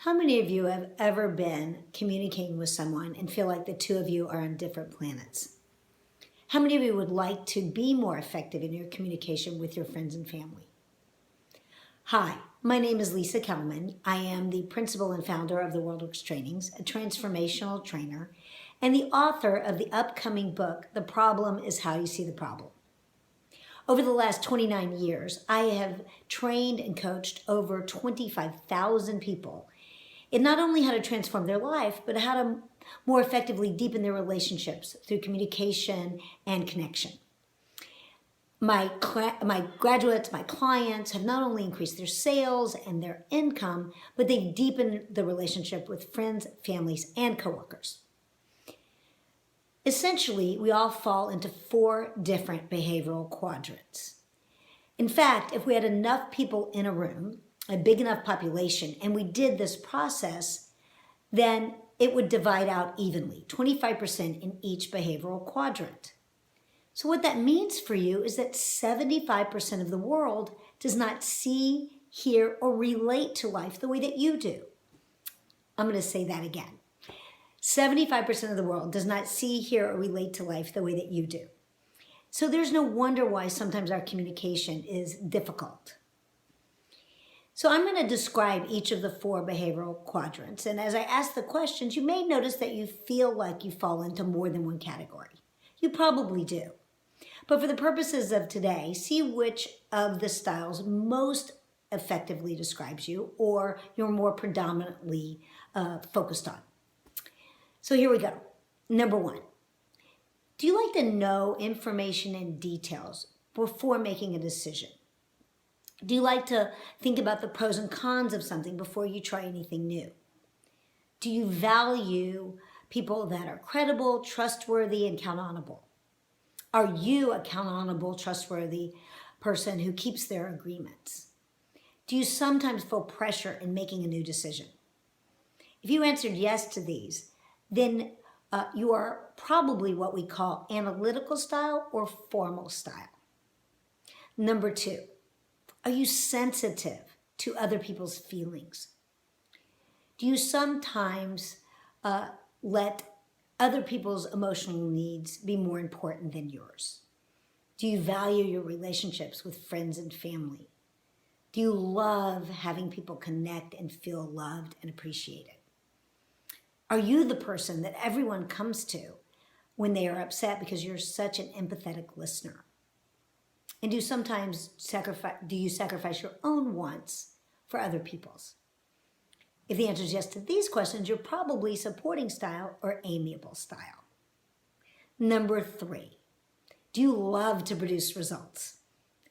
How many of you have ever been communicating with someone and feel like the two of you are on different planets? How many of you would like to be more effective in your communication with your friends and family? Hi, my name is Lisa Kelman. I am the principal and founder of the WorldWorks Trainings, a transformational trainer, and the author of the upcoming book, The Problem is How You See the Problem. Over the last 29 years, I have trained and coached over 25,000 people in not only how to transform their life, but how to more effectively deepen their relationships through communication and connection. My graduates, my clients have not only increased their sales and their income, but they've deepened the relationship with friends, families, and coworkers. Essentially, we all fall into 4 different behavioral quadrants. In fact, if we had enough people in a room, a big enough population, and we did this process, then it would divide out evenly, 25% in each behavioral quadrant. So what that means for you is that 75% of the world does not see, hear, or relate to life the way that you do. I'm going to say that again. 75% of the world does not see, hear, or relate to life the way that you do. So there's no wonder why sometimes our communication is difficult. So I'm going to describe each of the 4 behavioral quadrants. And as I ask the questions, you may notice that you feel like you fall into more than one category. You probably do. But for the purposes of today, see which of the styles most effectively describes you or you're more predominantly focused on. So here we go. Number 1. Do you like to know information and details before making a decision? Do you like to think about the pros and cons of something before you try anything new? Do you value people that are credible, trustworthy, and count-onable? Are you a count-onable, trustworthy person who keeps their agreements? Do you sometimes feel pressure in making a new decision? If you answered yes to these, then you are probably what we call analytical style or formal style. Number 2. Are you sensitive to other people's feelings? Do you sometimes let other people's emotional needs be more important than yours? Do you value your relationships with friends and family? Do you love having people connect and feel loved and appreciated? Are you the person that everyone comes to when they are upset because you're such an empathetic listener? And do you sacrifice your own wants for other people's? If the answer is yes to these questions, you're probably supporting style or amiable style. Number 3, do you love to produce results?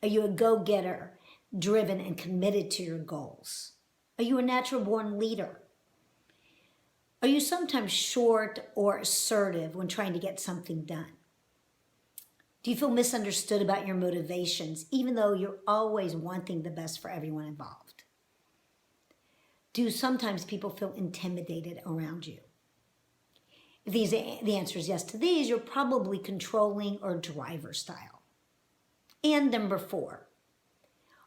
Are you a go-getter, driven and committed to your goals? Are you a natural-born leader? Are you sometimes short or assertive when trying to get something done? Do you feel misunderstood about your motivations, even though you're always wanting the best for everyone involved? Do sometimes people feel intimidated around you? If the answer is yes to these, you're probably controlling or driver style. And number 4,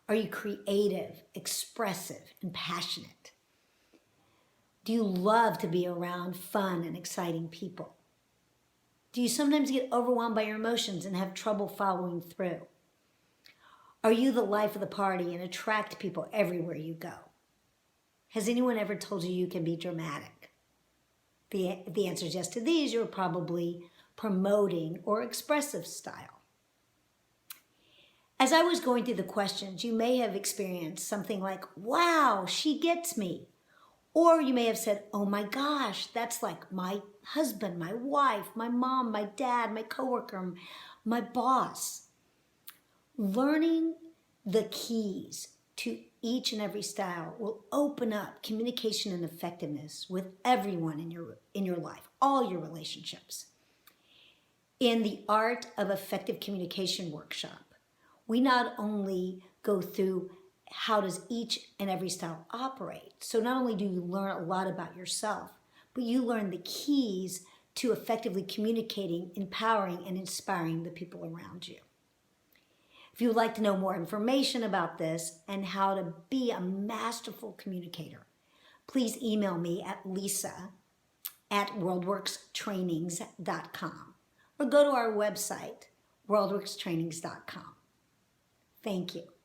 are you creative, expressive, and passionate? Do you love to be around fun and exciting people? Do you sometimes get overwhelmed by your emotions and have trouble following through? Are you the life of the party and attract people everywhere you go? Has anyone ever told you you can be dramatic? If the answer is yes to these, you're probably promoting or expressive style. As I was going through the questions, you may have experienced something like, wow, she gets me. Or you may have said, oh my gosh, that's like my husband, my wife, my mom, my dad, my coworker, my boss. Learning the keys to each and every style will open up communication and effectiveness with everyone in your life, all your relationships. In the Art of Effective Communication workshop, we not only go through how does each and every style operate. So not only do you learn a lot about yourself, but you learn the keys to effectively communicating, empowering, and inspiring the people around you. If you would like to know more information about this and how to be a masterful communicator, please email me at lisa@worldworkstrainings.com or go to our website, worldworkstrainings.com. Thank you.